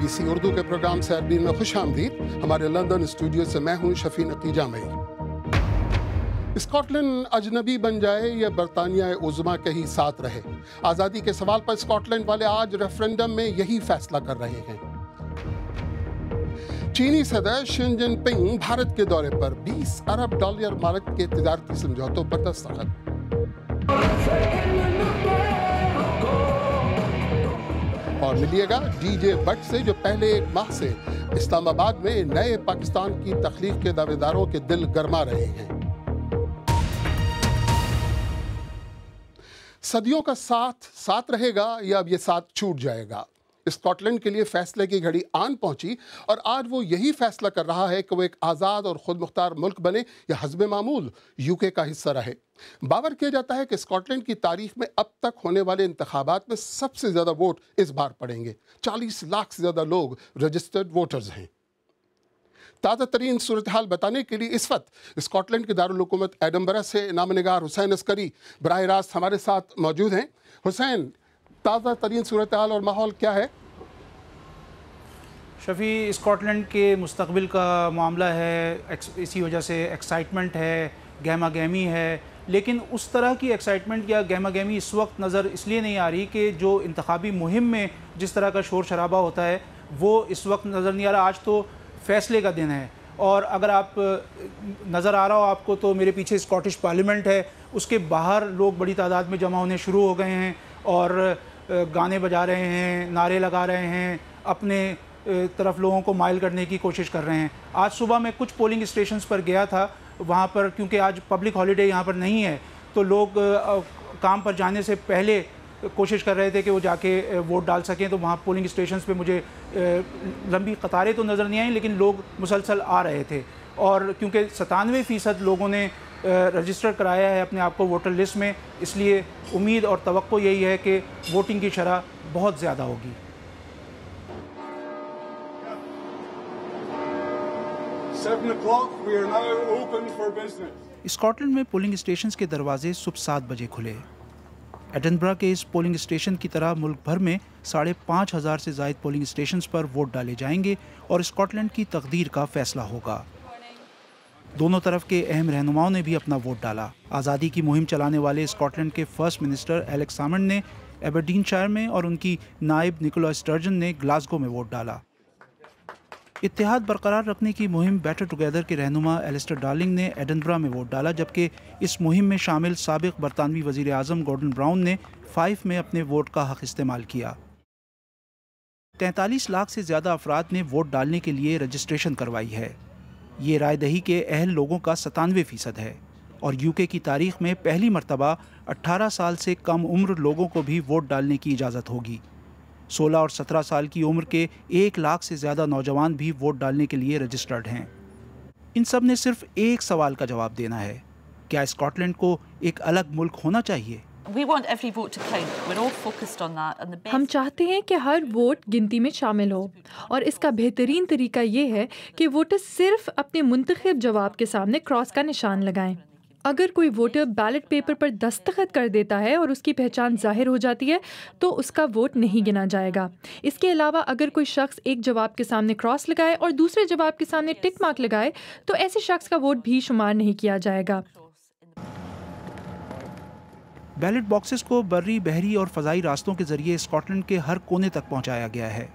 BBC Urdu के programme से अरबी में खुश आमदीद। हमारे लंदन स्टूडियो से मैं हूं शफी नतीजा मई। स्कॉटलैंड अजनबी बन जाए या बरतानिया उज़्मा के ही साथ रहे, आज़ादी के सवाल पर स्कॉटलैंड वाले आज रेफरेंडम में यही फैसला कर रहे हैं। चीनी सदर शी जिनपिंग भारत के दौरे पर $20 अरब मार्क के तिजारती समझौतों पर दस्तखत। और मिलिएगा DJ भट्ट से, जो पहले एक माह से इस्लामाबाद में नए पाकिस्तान की तख्लीक के दावेदारों के दिल गरमा रहे हैं। सदियों का साथ रहेगा या अब ये साथ छूट जाएगा? स्कॉटलैंड के लिए फैसले की घड़ी आन पहुंची और आज वो यही फैसला कर रहा है कि वो एक आज़ाद और खुद मुख्तार मुल्क बने या हस्बे मामूल UK का हिस्सा रहे। बावर किया जाता है कि स्कॉटलैंड की तारीख में अब तक होने वाले इंतखाबात में सबसे ज़्यादा वोट इस बार पड़ेंगे। 40 लाख से ज़्यादा लोग रजिस्टर्ड वोटर्स हैं। ताज़ा तरीन सूरत हाल बताने के लिए इस वक्त स्कॉटलैंड के दारुल हुकूमत एडनबरा से नामनिगार हुसैन अस्करी बराह रास्त हमारे साथ मौजूद हैं। हुसैन, ताज़ा तरीन सूरत हाल और माहौल क्या है? शफ़ी, स्कॉटलैंड के मुस्तकबिल का मामला है, इसी वजह से एक्साइटमेंट है, गहमा गहमी है, लेकिन उस तरह की एक्साइटमेंट या गहमा गहमी इस वक्त नज़र इसलिए नहीं आ रही कि जो इंतखाबी मुहिम में जिस तरह का शोर शराबा होता है वो इस वक्त नज़र नहीं आ रहा। आज तो फैसले का दिन है और अगर आप नज़र आ रहा हो आपको तो मेरे पीछे स्कॉटिश पार्लियामेंट है, उसके बाहर लोग बड़ी तादाद में जमा होने शुरू हो गए हैं और गाने बजा रहे हैं, नारे लगा रहे हैं, अपने तरफ लोगों को माइल करने की कोशिश कर रहे हैं। आज सुबह मैं कुछ पोलिंग स्टेशंस पर गया था, वहाँ पर क्योंकि आज पब्लिक हॉलीडे यहाँ पर नहीं है तो लोग काम पर जाने से पहले कोशिश कर रहे थे कि वो जाके वोट डाल सकें, तो वहाँ पोलिंग स्टेशंस पे मुझे लंबी कतारें तो नज़र नहीं आई लेकिन लोग मुसलसल आ रहे थे। और क्योंकि 97% लोगों ने रजिस्टर कराया है अपने आप को वोटर लिस्ट में, इसलिए उम्मीद और तवक्को यही है कि वोटिंग की शरह बहुत ज़्यादा होगी। स्कॉटलैंड में पोलिंग स्टेशंस के दरवाजे सुबह 7 बजे खुले। एडनबरा के इस पोलिंग स्टेशन की तरह मुल्क भर में 5,500 से ज़ायद पोलिंग स्टेशंस पर वोट डाले जाएंगे और स्कॉटलैंड की तकदीर का फैसला होगा। दोनों तरफ के अहम रहनुमाओं ने भी अपना वोट डाला। आज़ादी की मुहिम चलाने वाले स्कॉटलैंड के फर्स्ट मिनिस्टर एलेक्स सामंड ने एबरडीनशायर में और उनकी नायब निकोला स्टर्जन ने ग्लासगो में वोट डाला। इत्तेहाद बरकरार रखने की मुहिम बेटर टुगेदर के रहनुमा एलिस्टर डार्लिंग ने एडनबरा में वोट डाला, जबकि इस मुहिम में शामिल साबिक बरतानवी वज़ीर आज़म गॉर्डन ब्राउन ने फाइफ में अपने वोट का हक इस्तेमाल किया। 43 लाख से ज़्यादा अफराद ने वोट डालने के लिए रजिस्ट्रेशन करवाई है। ये राय दही के अहल लोगों का 97% है और UK की तारीख में पहली मरतबा 18 साल से कम उम्र लोगों को भी वोट डालने की इजाज़त होगी। 16 और 17 साल की उम्र के 1 लाख से ज़्यादा नौजवान भी वोट डालने के लिए रजिस्टर्ड हैं। इन सब ने सिर्फ एक सवाल का जवाब देना है, क्या स्कॉटलैंड को एक अलग मुल्क होना चाहिए? हम चाहते हैं कि हर वोट गिनती में शामिल हो और इसका बेहतरीन तरीका ये है कि वोटर सिर्फ अपने मुंतखब जवाब के सामने क्रॉस का निशान लगाएं। अगर कोई वोटर बैलेट पेपर पर दस्तखत कर देता है और उसकी पहचान जाहिर हो जाती है तो उसका वोट नहीं गिना जाएगा। इसके अलावा अगर कोई शख्स एक जवाब के सामने क्रॉस लगाए और दूसरे जवाब के सामने टिक मार्क लगाए तो ऐसे शख्स का वोट भी शुमार नहीं किया जाएगा। बैलेट बॉक्सेस को बर्री, बहरी और फ़ज़ाई रास्तों के ज़रिए स्कॉटलैंड के हर कोने तक पहुंचाया गया है।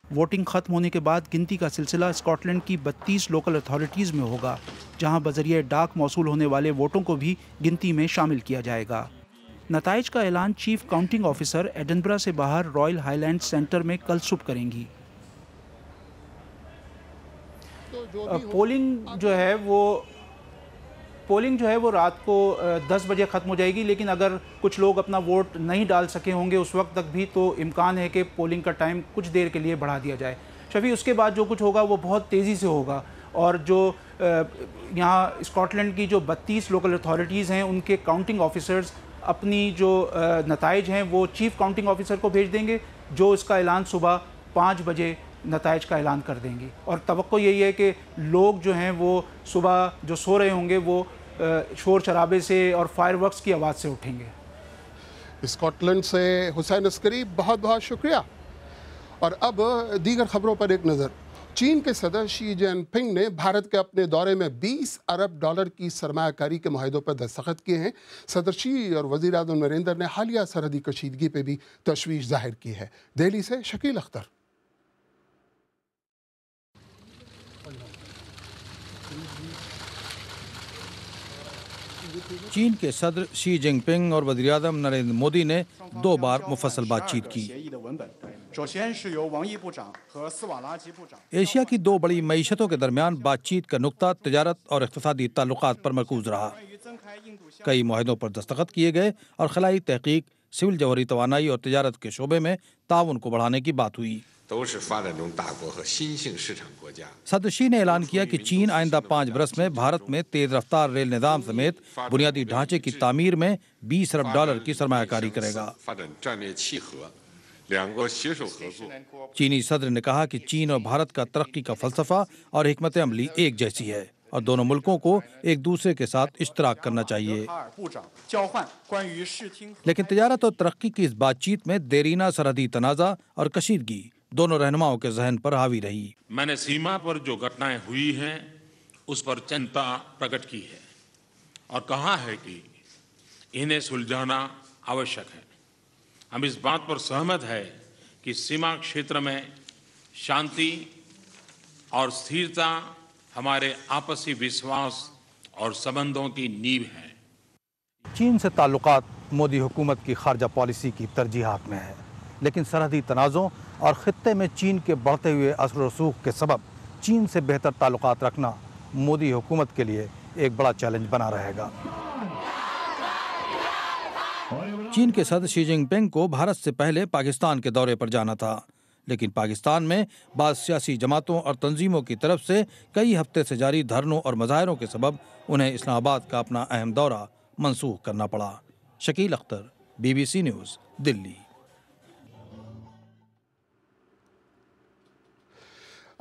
वोटिंग ख़त्म होने के बाद गिनती का सिलसिला स्कॉटलैंड की 32 लोकल अथॉरिटीज़ में होगा, जहां बज़रिए डाक मौसूल होने वाले वोटों को भी गिनती में शामिल किया जाएगा। नताइज का ऐलान चीफ काउंटिंग ऑफिसर एडनबरा से बाहर रॉयल हाईलैंड सेंटर में कल सुबह करेंगी। पोलिंग जो है वो रात को 10 बजे ख़त्म हो जाएगी, लेकिन अगर कुछ लोग अपना वोट नहीं डाल सके होंगे उस वक्त तक भी तो इम्कान है कि पोलिंग का टाइम कुछ देर के लिए बढ़ा दिया जाए। शफी, उसके बाद जो कुछ होगा वो बहुत तेज़ी से होगा और जो यहाँ स्कॉटलैंड की जो 32 लोकल अथॉरिटीज़ हैं उनके काउंटिंग ऑफिसर्स अपनी जो नताइज हैं वो चीफ काउंटिंग ऑफिसर को भेज देंगे, जो इसका ऐलान सुबह 5 बजे नताइज का ऐलान कर देंगे। और तवक्को यही है कि लोग जो हैं वो सुबह जो सो रहे होंगे वो शोर शराबे से और फायरवर्क्स की आवाज़ से उठेंगे। स्कॉटलैंड से हुसैन अस्करी, बहुत बहुत शुक्रिया। اور اب دیگر خبروں پر ایک نظر۔ چین کے صدر شی جن پنگ نے بھارت کے اپنے دورے میں $20 ارب کی سرمایہ کاری کے معاہدوں پر دستخط کیے ہیں۔ صدر شی اور وزیر اعظم نریندر نے حالیہ سرحدی کشیدگی پہ بھی تشویش ظاہر کی ہے۔ دہلی سے شکیل اختر۔ چین کے صدر شی جن پنگ اور وزیر اعظم نریندر مودی نے 2 بار مفصل بات چیت کی۔ ایشیا کی 2 بڑی معیشتوں کے درمیان بات چیت کا نقطہ تجارت اور اقتصادی تعلقات پر مرکوز رہا۔ کئی معاہدوں پر دستخط کیے گئے اور خلائی تحقیق، سول جوہری توانائی اور تجارت کے شعبے میں تعاون کو بڑھانے کی بات ہوئی۔ صدر شی نے اعلان کیا کہ چین آئندہ 5 برس میں بھارت میں تیز رفتار ریل نظام سمیت بنیادی ڈھانچے کی تعمیر میں $20 ارب کی سرمایہ کاری کرے گا۔ چینی صدر نے کہا کہ چین اور بھارت کا ترقی کا فلسفہ اور حکمت عملی ایک جیسی ہے اور دونوں ملکوں کو ایک دوسرے کے ساتھ اشتراک کرنا چاہیے۔ لیکن تجارت اور ترقی کی اس بات چیت میں دیرینہ سرحدی تنازع اور کشیدگی دونوں رہنماؤں کے ذہن پر حاوی رہی۔ میں نے سیما پر جو گھٹنائیں ہوئی ہیں اس پر چنتا پرکٹ کی ہے اور کہا ہے کہ انہیں سلجھانا آوشک ہے۔ ہم اس بات پر سہمت ہے کہ سیما چھیتر میں شانتی اور استھرتا ہمارے آپسی وشواس اور سبندوں کی نیو ہے۔ چین سے تعلقات مودی حکومت کی خارجہ پالیسی کی ترجیحات میں ہے، لیکن سرحدی تنازعوں اور خطے میں چین کے بڑھتے ہوئے اثر و رسوخ کے سبب چین سے بہتر تعلقات رکھنا مودی حکومت کے لیے ایک بڑا چیلنج بنا رہے گا۔ چین کے صدر شی جن پنگ کو بھارت سے پہلے پاکستان کے دورے پر جانا تھا، لیکن پاکستان میں بعض سیاسی جماعتوں اور تنظیموں کی طرف سے کئی ہفتے سے جاری دھرنوں اور مظاہروں کے سبب انہیں اسلام آباد کا اپنا اہم دورہ منسوخ کرنا پڑا۔ شکیل اختر، BBC نیوز، دلی۔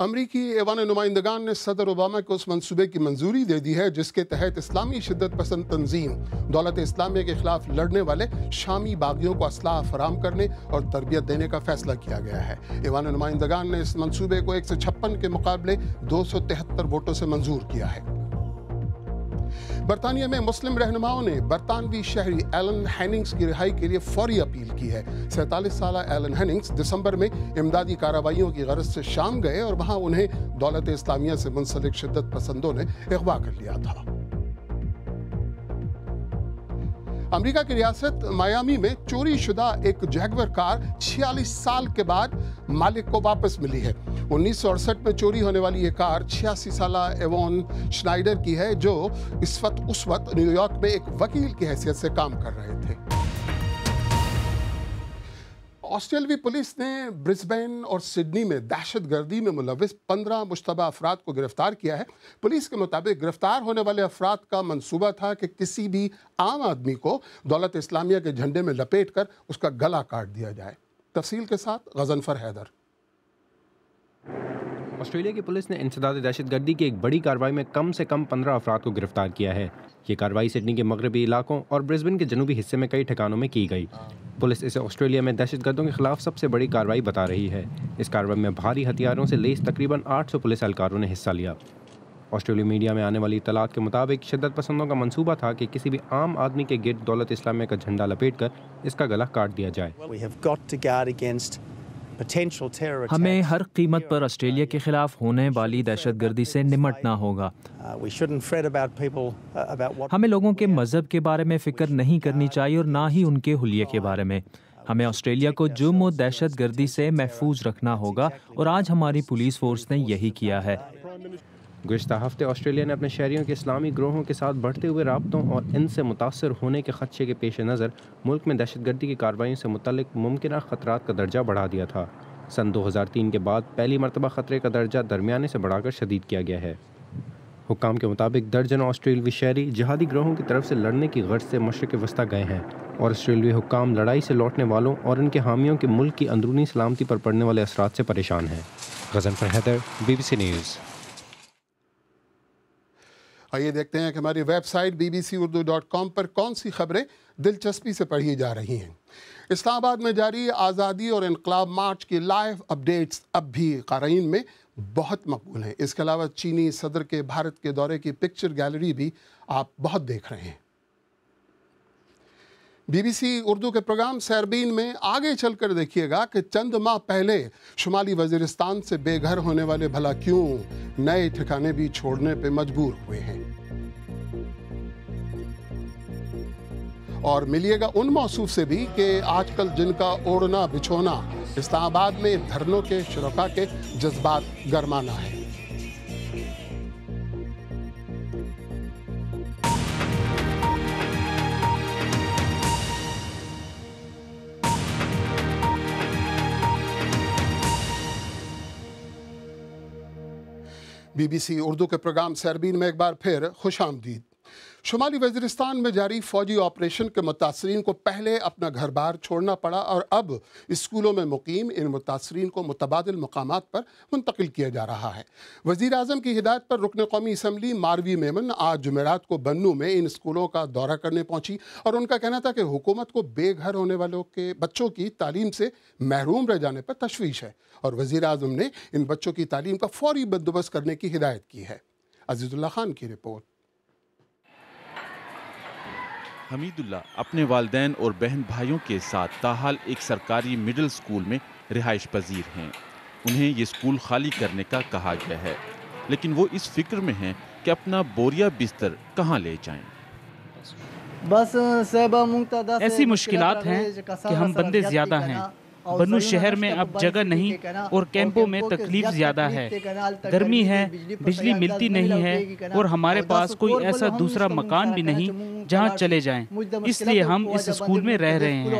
امریکی ایوان نمائندگان نے صدر اوباما کو اس منصوبے کی منظوری دے دی ہے جس کے تحت اسلامی شدت پسند تنظیم دولت اسلامیہ کے خلاف لڑنے والے شامی باغیوں کو اسلحہ فراہم کرنے اور تربیت دینے کا فیصلہ کیا گیا ہے۔ ایوان نمائندگان نے اس منصوبے کو 156 کے مقابلے 273 ووٹوں سے منظور کیا ہے۔ برطانیہ میں مسلم رہنماؤں نے برطانوی شہری ایلن ہیننگز کی رہائی کے لیے فوری اپیل کی ہے۔ 47 سالہ ایلن ہیننگز دسمبر میں امدادی کارروائیوں کی غرض سے شام گئے اور وہاں انہیں دولت اسلامیہ سے منسلک شدت پسندوں نے اغوا کر لیا تھا۔ امریکہ کی ریاست میامی میں چوری شدہ ایک جیگور کار 46 سال کے بعد مالک کو واپس ملی ہے۔ 1968 میں چوری ہونے والی یہ کار 86 سالہ ایوان شنائڈر کی ہے جو اس وقت نیو یارک میں ایک وکیل کی حیثیت سے کام کر رہے تھے۔ آسٹریلوی پولیس نے برسبین اور سڈنی میں دہشت گردی میں ملوث 15 مشتبہ افراد کو گرفتار کیا ہے۔ پولیس کے مطابق گرفتار ہونے والے افراد کا منصوبہ تھا کہ کسی بھی عام آدمی کو دولت اسلامیہ کے جھنڈے میں لپیٹ کر اس کا گلا کاٹ دیا جائے۔ تفصیل کے ساتھ غضنفر حیدر۔ آسٹریلیا کی پولیس نے انسداد دہشت گردی کی ایک بڑی کارروائی میں کم سے کم 15 افراد کو گرفتار کیا ہے۔ یہ کارروائی سڈنی کے مغربی علاقوں اور برسبن کے جنوبی حصے میں کئی ٹھکانوں میں کی گئی۔ پولیس اسے آسٹریلیا میں دہشت گردوں کے خلاف سب سے بڑی کارروائی بتا رہی ہے۔ اس کارروائی میں بھاری ہتھیاروں سے لیس تقریباً 800 پولیس اہلکاروں نے حصہ لیا۔ آسٹریلوی میڈیا میں آنے والی اطلاعات کے مطابق شدت پسندوں کا منصوبہ تھا کہ کسی بھی عام آدمی کے گرد دولت اسلامیہ کا جھنڈا لپیٹ کر اس کا گلا کاٹ دیا جائے۔ ہمیں ہر قیمت پر آسٹریلیا کے خلاف ہونے والی دہشت گردی سے نمٹنا ہوگا۔ ہمیں لوگوں کے مذہب کے بارے میں فکر نہیں کرنی چاہیے اور نہ ہی ان کے حلیے کے بارے میں۔ ہمیں آسٹریلیا کو جرم و دہشت گردی سے محفوظ رکھنا ہوگا اور آج ہماری پولیس فورس نے یہی کیا ہے۔ گزشتہ ہفتے آسٹریلیا نے اپنے شہریوں کے اسلامی گروہوں کے ساتھ بڑھتے ہوئے رابطوں اور ان سے متاثر ہونے کے خدشے کے پیش نظر ملک میں دہشت گردی کی کارروائیوں سے متعلق ممکنہ خطرات کا درجہ بڑھا دیا تھا۔ سن 2003 کے بعد پہلی مرتبہ خطرے کا درجہ درمیانے سے بڑھا کر شدید کیا گیا ہے۔ حکام کے مطابق درجنوں آسٹریلوی شہری جہادی گروہوں کی طرف سے لڑنے کی غرض سے مشرق وسطیٰ گئے ہیں اور آسٹریلوی حکام لڑائی سے لوٹنے والوں اور ان کے حامیوں کے ملک کی اندرونی سلامتی پر پڑنے والے اثرات سے پریشان ہیں۔ Ghazanfar Haider, BBC news. आइए देखते हैं कि हमारी वेबसाइट bbcurdu.com पर कौन सी खबरें दिलचस्पी से पढ़ी जा रही हैं। इस्लामाबाद में जारी आज़ादी और इनकलाब मार्च की लाइव अपडेट्स अब भी क़ारीन में बहुत मकबूल हैं। इसके अलावा चीनी सदर के भारत के दौरे की पिक्चर गैलरी भी आप बहुत देख रहे हैं। BBC उर्दू के प्रोग्राम सैरबीन में आगे चलकर देखिएगा कि चंद माह पहले शुमाली वज़ीरिस्तान से बेघर होने वाले भला क्यों नए ठिकाने भी छोड़ने पे मजबूर हुए हैं। और मिलिएगा उन मौसूफ से भी कि आजकल जिनका ओढ़ना बिछोना इस्लामाबाद में धरनों के शुरका के जज्बात गरमाना है। BBC उर्दू के प्रोग्राम सैरबीन में एक बार फिर खुशामदीद। शुमाली वज़ीरिस्तान में जारी फौजी ऑपरेशन के मुतासरीन को पहले अपना घर बार छोड़ना पड़ा और अब स्कूलों में मुकीम इन मुतासरीन को मुतबादिल मकामात पर मुंतकिल किया जा रहा है। वज़ीर आज़म की हिदायत पर रुकन कौमी असम्बली मारवी मेमन आज जुमेरात को बन्नू में इन स्कूलों का दौरा करने पहुंची और उनका कहना था कि हुकूमत को बेघर होने वालों के बच्चों की तालीम से महरूम रह जाने पर तशवीश है और वज़ीर आज़म ने इन बच्चों की तालीम का फौरी बंदोबस्त करने की हिदायत की है। अजीजुल्लाह खान की रिपोर्ट। हमीदुल्लाह अपने वालिदैन और बहन भाइयों के साथ ताहाल एक सरकारी मिडिल स्कूल में रिहाइश पजीर हैं। उन्हें ये स्कूल खाली करने का कहा गया है, लेकिन वो इस फिक्र में हैं कि अपना बोरिया बिस्तर कहाँ ले जाएं। ऐसी मुश्किलात हैं कि हम बंदे ज़्यादा हैं। बन्नू शहर में अब जगह नहीं और कैंपों में तकलीफ ज़्यादा है। गर्मी है, बिजली मिलती नहीं है और हमारे पास कोई ऐसा दूसरा मकान भी नहीं जहां चले जाएं। इसलिए हम इस स्कूल में रह रहे हैं।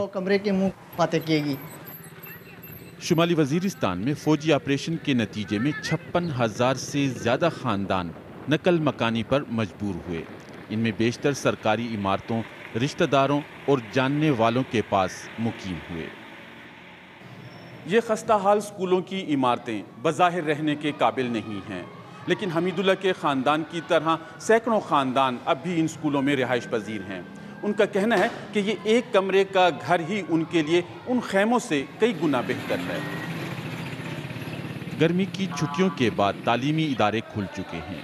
शुमाली वज़ीरिस्तान में फौजी ऑपरेशन के नतीजे में 56,000 से ज़्यादा ख़ानदान नकल मकानी पर मजबूर हुए। इनमें बेशतर सरकारी इमारतों, रिश्तेदारों और जानने वालों के पास मुकीम हुए। ये खस्ता हाल स्कूलों की इमारतें बज़ाहिर रहने के काबिल नहीं हैं, लेकिन हमीदुल्लाह के ख़ानदान की तरह सैकड़ों ख़ानदान अब भी इन स्कूलों में रिहाइश पजीर हैं। उनका कहना है कि ये एक कमरे का घर ही उनके लिए उन खैमों से कई गुना बेहतर है। गर्मी की छुट्टियों के बाद तालीमी इदारे खुल चुके हैं।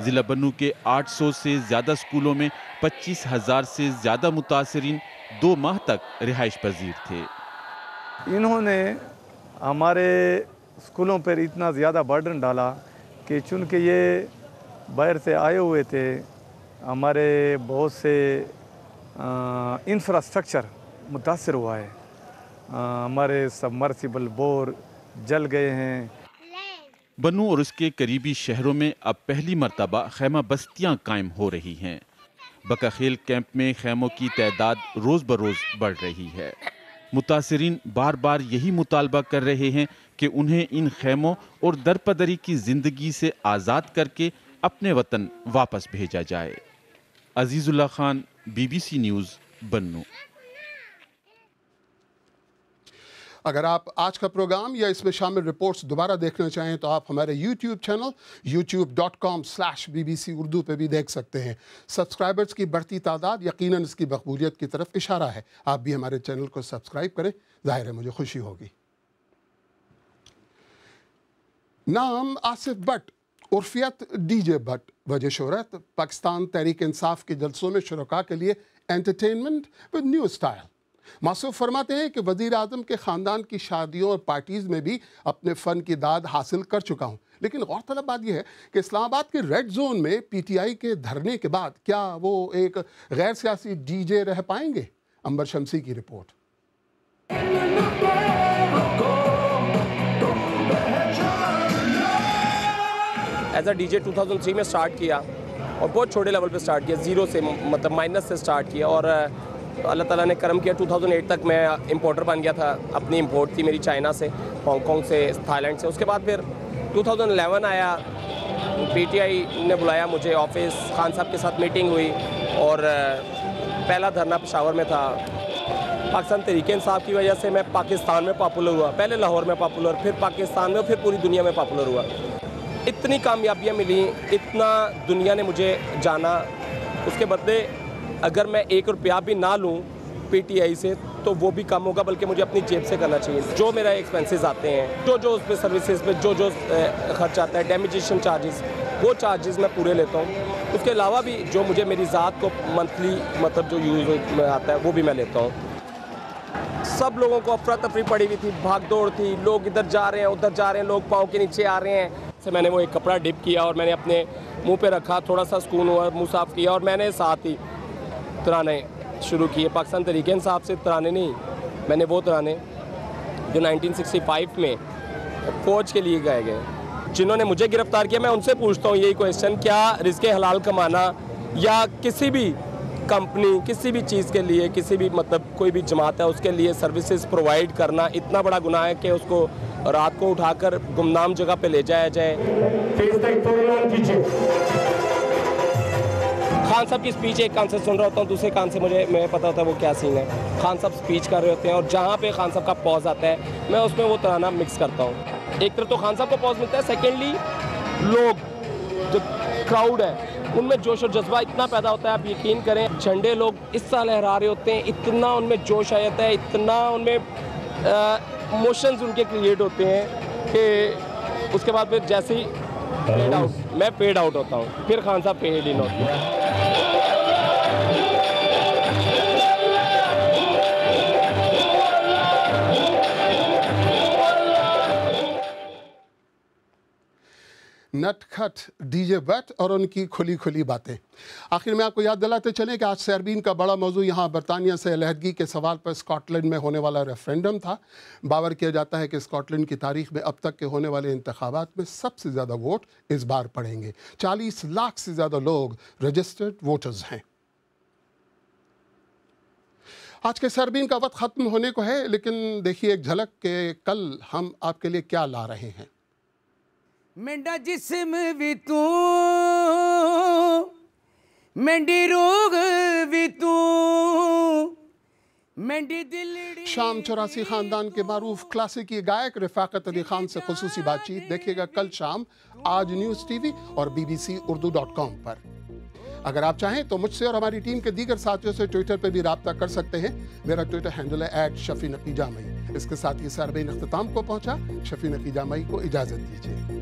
ज़िला बन्नू के 800 से ज़्यादा स्कूलों में 25,000 से ज़्यादा मुतासरीन 2 माह तक रिहाइश पजीर थे। इन्होंने हमारे स्कूलों पर इतना ज़्यादा बर्डन डाला कि चूँकि ये बाहर से आए हुए थे, हमारे बहुत से इंफ्रास्ट्रक्चर मुतासर हुआ है। हमारे सबमर्सिबल बोर जल गए हैं। बन्नू और उसके करीबी शहरों में अब पहली मर्तबा खैमा बस्तियां कायम हो रही हैं। बकाखेल कैंप में खैमों की तादाद रोज़ बरोज़ बढ़ रही है। मुतासरीन बार बार यही मुतालबा कर रहे हैं कि उन्हें इन खैमों और दरपदरी की ज़िंदगी से आज़ाद करके अपने वतन वापस भेजा जाए। अजीजुल्लाह खान, BBC न्यूज़, बन्नू। अगर आप आज का प्रोग्राम या इसमें शामिल रिपोर्ट्स दोबारा देखना चाहें तो आप हमारे YouTube चैनल youtube.com/BBC उर्दू पे भी देख सकते हैं। सब्सक्राइबर्स की बढ़ती तादाद यकीनन इसकी मकबूलियत की तरफ इशारा है। आप भी हमारे चैनल को सब्सक्राइब करें, ज़ाहिर है मुझे खुशी होगी। नाम आसिफ भट्ट, उर्फियत DJ भट्ट, वजह शोहरत पाकिस्तान तहरीक इंसाफ के जलसों में शुरका के लिए एंटरटेनमेंट विद न्यू स्टाइल। मासूफ फरमाते हैं कि वज़ीर आज़म के ख़ानदान की शादियों और पार्टीज़ में भी अपने फ़न की दाद हासिल कर चुका हूँ, लेकिन गौरतलब बात यह है कि इस्लामाबाद के रेड जोन में PTI के धरने के बाद क्या वो एक गैर सियासी DJ रह पाएंगे? अंबर शमसी की रिपोर्ट। एज अ DJ 2003 में स्टार्ट किया और बहुत छोटे लेवल पे स्टार्ट किया, ज़ीरो से, मतलब माइनस से स्टार्ट किया और अल्लाह ताला ने करम किया। 2008 तक मैं इंपोर्टर बन गया था। अपनी इंपोर्ट थी मेरी चाइना से, हांगकॉन्ग से, थाईलैंड से। उसके बाद फिर 2011 आया, PTI ने बुलाया मुझे ऑफिस, खान साहब के साथ मीटिंग हुई और पहला धरना पेशावर में था। पाकिस्तान तहरीक इंसाफ की वजह से मैं पाकिस्तान में पॉपुलर हुआ, पहले लाहौर में पॉपुलर, फिर पाकिस्तान में, फिर पूरी दुनिया में पॉपुलर हुआ। اتنی کامیابیاں ملی, اتنا دنیا نے مجھے جانا, اس کے بدلے اگر میں 1 روپیہ بھی نہ لوں پی ٹی آئی سے تو وہ بھی کم ہوگا, بلکہ مجھے اپنی جیب سے کرنا چاہیے. جو میرا ایکسپینسز آتے ہیں, جو اس پہ سروسز پہ جو خرچ آتا ہے, ڈیمیجیشن چارجز, وہ چارجز میں پورے لیتا ہوں. اس کے علاوہ بھی جو مجھے میری ذات کو منتھلی مطلب جو یوز میں آتا ہے وہ بھی میں لیتا ہوں. سب لوگوں کو افراتفری پڑی ہوئی تھی, بھاگ دوڑ تھی, لوگ ادھر جا رہے ہیں ادھر جا رہے ہیں, لوگ پاؤں کے نیچے آ رہے ہیں. میں نے وہ ایک کپڑا ڈپ کیا اور میں نے اپنے منہ پہ رکھا, تھوڑا سا سکون ہوا, منہ صاف کیا, اور میں نے ساتھ ہی ترانے شروع کیے. پاکستان تحریک انصاف سے ترانے نہیں, میں نے وہ ترانے جو 1965 میں فوج کے لیے گائے گئے. جنہوں نے مجھے گرفتار کیا, میں ان سے پوچھتا ہوں یہی کویسچن, کیا رزق حلال کمانا یا کسی بھی کمپنی کسی بھی چیز کے لیے, کسی بھی مطلب کوئی بھی جماعت ہے اس کے لیے سروسز پرووائڈ کرنا اتنا بڑا گناہ ہے کہ اس کو رات کو اٹھا کر گمنام جگہ پہ لے جایا جائے؟ خان صاحب کی سپیچ ایک کان سے سن رہا ہوتا ہوں, دوسرے کان سے میں پتہ ہوتا ہے وہ کیا سین ہے. خان صاحب سپیچ کر رہے ہوتے ہیں اور جہاں پہ خان صاحب کا پوز آتا ہے میں اس میں وہ ترانہ مکس کرتا ہوں. ایک طرف تو خان صاحب کو پوز ملتا ہے, سیکنڈلی لوگ جو کراؤڈ ہے ان میں جوش اور جذبہ اتنا پیدا ہوتا ہے, آپ یقین کریں جھنڈے لوگ اس طرح لہرا رہے ہوتے ہیں, اتنا ان میں جوش آ جاتا ہے, اتنا ان میں موشنز ان کے کریٹ ہوتے ہیں کہ اس کے بعد پھر جیسے ہی میں پیڈ آؤٹ ہوتا ہوں, پھر خان صاحب پیڈ ان ہوتے ہیں. نٹ کھٹ ڈی جے بٹ اور ان کی کھلی باتیں. آخر میں آپ کو یاد دلاتے چلیں کہ آج سیربین کا بڑا موضوع یہاں برطانیہ سے علیحدگی کے سوال پر اسکاٹ لینڈ میں ہونے والا ریفرینڈم تھا. باور کیا جاتا ہے کہ اسکاٹ لینڈ کی تاریخ میں اب تک کے ہونے والے انتخابات میں سب سے زیادہ ووٹ اس بار پڑیں گے. 40 لاکھ سے زیادہ لوگ رجسٹرڈ ووٹرز ہیں. آج کے سیربین کا وقت ختم ہونے کو ہے, لیکن دیکھیے ایک جھلک کہ کل ہم آپ کے لیے کیا لا رہے ہیں. مینڈا جسم بھی تو مینڈی روغ بھی تو مینڈی دل. شام 84 خاندان کے معروف کلاسیکی گائک رفاقت علی خان سے خصوصی بات چیت دیکھیے گا کل شام آج نیوز ٹی وی اور bbc-urdu.com پر. اگر آپ چاہیں تو مجھ سے اور ہماری ٹیم کے دیگر ساتھیوں سے ٹویٹر پہ بھی رابطہ کر سکتے ہیں. میرا ٹویٹر ہینڈل ہے @شفیع نقی جامعی. اس کے ساتھ یہ سیربین اختتام کو پہنچا. شفیع نقی جامعی کو اجازت دیجیے.